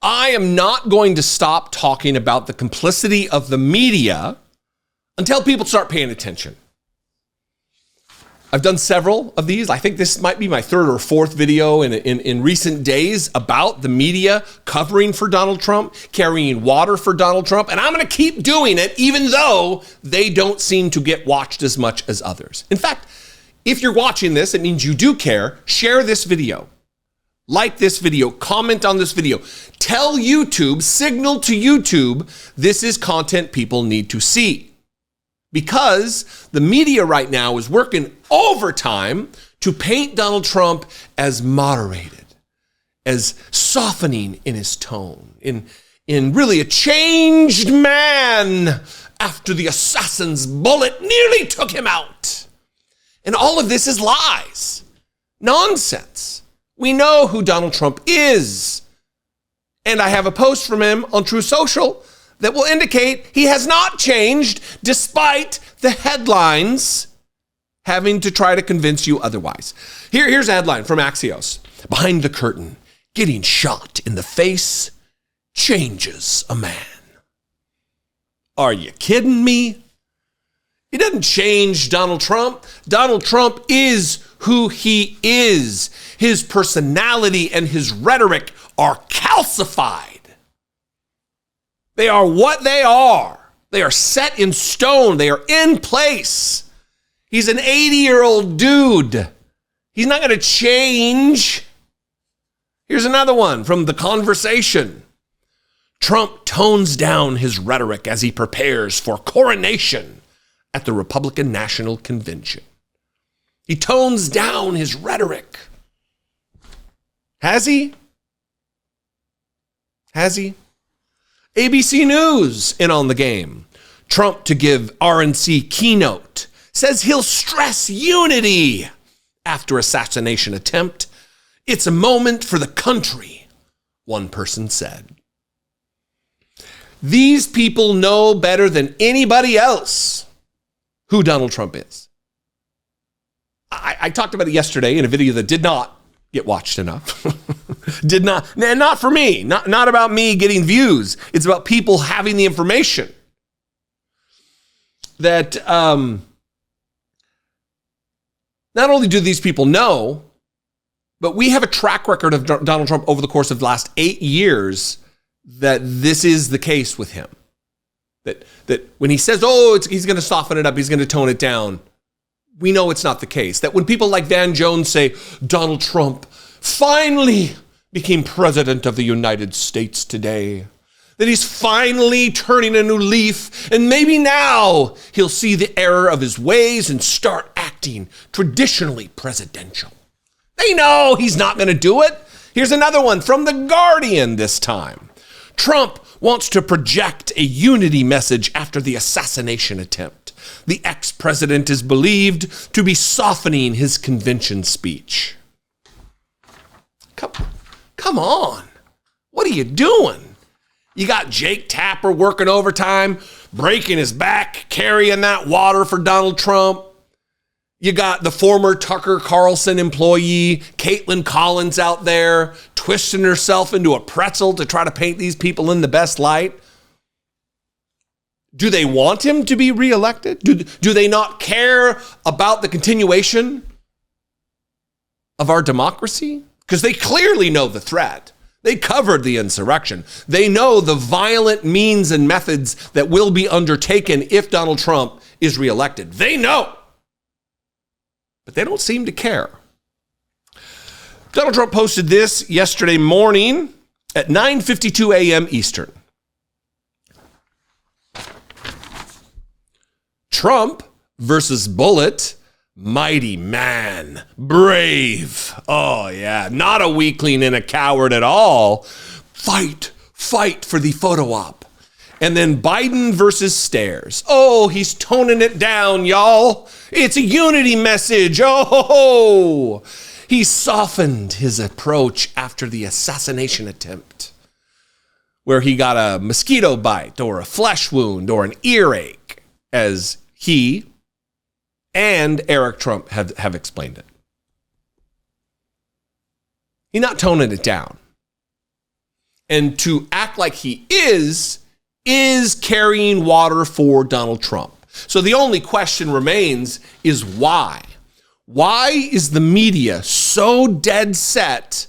I am not going to stop talking about the complicity of the media until people start paying attention. I've done several of these. I think this might be my third or fourth video in recent days about the media covering for Donald Trump, carrying water for Donald Trump. And I'm going to keep doing it, even though they don't seem to get watched as much as others. In fact, if you're watching this, it means you do care. Share this video. Like this video. Comment on this video. Tell YouTube, signal to YouTube, this is content people need to see. Because the media right now is working overtime to paint Donald Trump as moderated, as softening in his tone, in really a changed man after the assassin's bullet nearly took him out. And all of this is lies, nonsense. We know who Donald Trump is. And I have a post from him on True Social that will indicate he has not changed despite the headlines having to try to convince you otherwise. Here's a headline from Axios. Behind the curtain, getting shot in the face changes a man. Are you kidding me? It doesn't change Donald Trump. Donald Trump is who he is. His personality and his rhetoric are calcified. They are what they are. They are set in stone. They are in place. He's an 80-year-old dude. He's not going to change. Here's another one from The Conversation. Trump tones down his rhetoric as he prepares for coronation at the Republican National Convention. He tones down his rhetoric. Has he? Has he? ABC News in on the game. Trump to give RNC keynote. Says he'll stress unity after assassination attempt. It's a moment for the country, one person said. These people know better than anybody else who Donald Trump is. I talked about it yesterday in a video that did not get watched enough. Did not, and not for me, not about me getting views. It's about people having the information that not only do these people know, but we have a track record of Donald Trump over the course of the last 8 years that this is the case with him. That when he says, he's going to soften it up, he's going to tone it down, we know it's not the case. That when people like Van Jones say, Donald Trump finally became president of the United States today, that he's finally turning a new leaf, and maybe now he'll see the error of his ways and start acting traditionally presidential. They know he's not going to do it. Here's another one from The Guardian this time. Trump wants to project a unity message after the assassination attempt. The ex-president is believed to be softening his convention speech. Come on. What are you doing? You got Jake Tapper working overtime, breaking his back, carrying that water for Donald Trump. You got the former Tucker Carlson employee, Caitlin Collins, out there twisting herself into a pretzel to try to paint these people in the best light. Do they want him to be reelected? Do they not care about the continuation of our democracy? Because they clearly know the threat. They covered the insurrection. They know the violent means and methods that will be undertaken if Donald Trump is reelected. They know. But they don't seem to care. Donald Trump posted this yesterday morning at 9:52 a.m. Eastern. Trump versus Bullet, mighty man, brave. Oh yeah, not a weakling and a coward at all. Fight for the photo op. And then Biden versus Stairs. Oh, he's toning it down, y'all. It's a unity message. Oh, he softened his approach after the assassination attempt, where he got a mosquito bite or a flesh wound or an earache, as he and Eric Trump have explained it. He's not toning it down. and to act like he is carrying water for Donald Trump. So the only question remains is why? Why is the media so dead set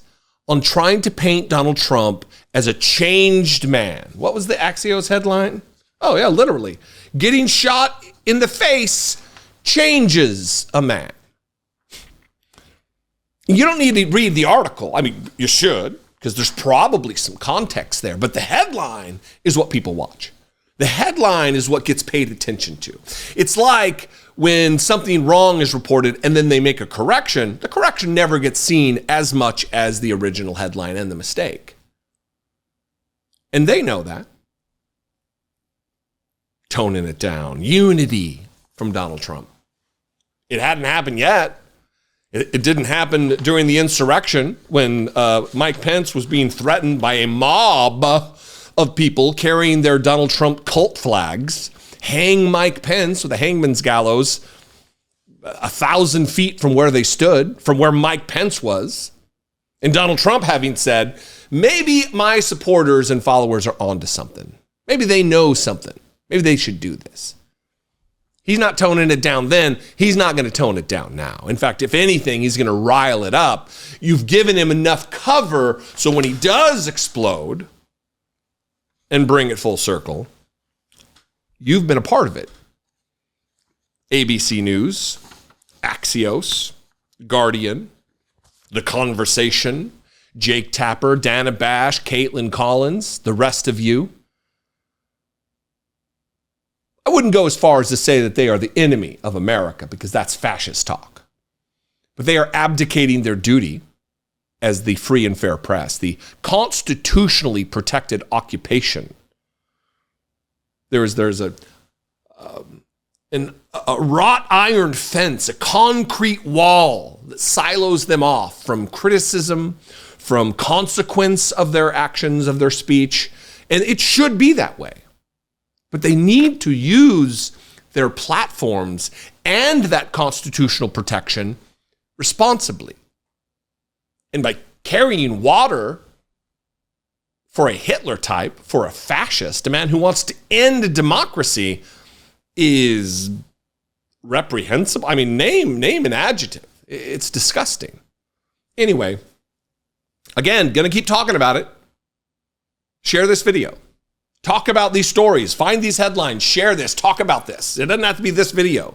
on trying to paint Donald Trump as a changed man? What was the Axios headline? Oh yeah, literally. Getting shot in the face changes a man. You don't need to read the article. I mean, you should, because there's probably some context there. But the headline is what people watch. The headline is what gets paid attention to. It's like when something wrong is reported and then they make a correction, the correction never gets seen as much as the original headline and the mistake. And they know that. Toning it down. Unity from Donald Trump. It hadn't happened yet. It didn't happen during the insurrection when Mike Pence was being threatened by a mob of people carrying their Donald Trump cult flags. Hang Mike Pence with a hangman's gallows 1,000 feet from where they stood, from where Mike Pence was. And Donald Trump having said, maybe my supporters and followers are onto something. Maybe they know something. Maybe they should do this. He's not toning it down then. He's not going to tone it down now. In fact, if anything, he's going to rile it up. You've given him enough cover so when he does explode and bring it full circle, you've been a part of it. ABC News, Axios, Guardian, The Conversation, Jake Tapper, Dana Bash, Caitlin Collins, the rest of you. I wouldn't go as far as to say that they are the enemy of America because that's fascist talk. But they are abdicating their duty as the free and fair press, the constitutionally protected occupation. There's a wrought iron fence, a concrete wall that silos them off from criticism, from consequence of their actions, of their speech. And it should be that way. But they need to use their platforms and that constitutional protection responsibly. And by carrying water for a Hitler type, for a fascist, a man who wants to end democracy, is reprehensible. I mean, name an adjective. It's disgusting. Anyway, again, gonna keep talking about it. Share this video. Talk about these stories. Find these headlines. Share this. Talk about this. It doesn't have to be this video.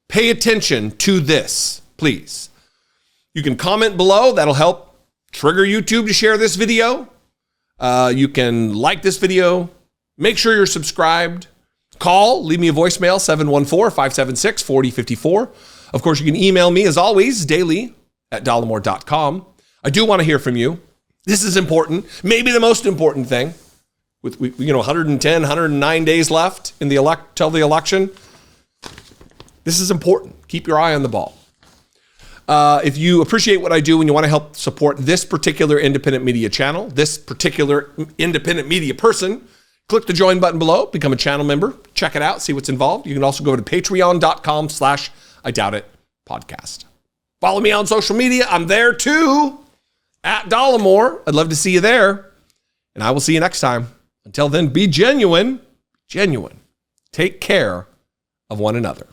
Pay attention to this, please. You can comment below. That'll help trigger YouTube to share this video. You can like this video. Make sure you're subscribed. Call. Leave me a voicemail, 714-576-4054. Of course, you can email me, as always, daily at dollemore.com. I do want to hear from you. This is important. Maybe the most important thing. With 110, 109 days left in till the election. This is important. Keep your eye on the ball. If you appreciate what I do and you want to help support this particular independent media channel, this particular independent media person, click the join button below, become a channel member, check it out, see what's involved. You can also go to patreon.com/IDoubtIt podcast. Follow me on social media. I'm there too, at Dollemore. I'd love to see you there. And I will see you next time. Until then, be genuine. Take care of one another.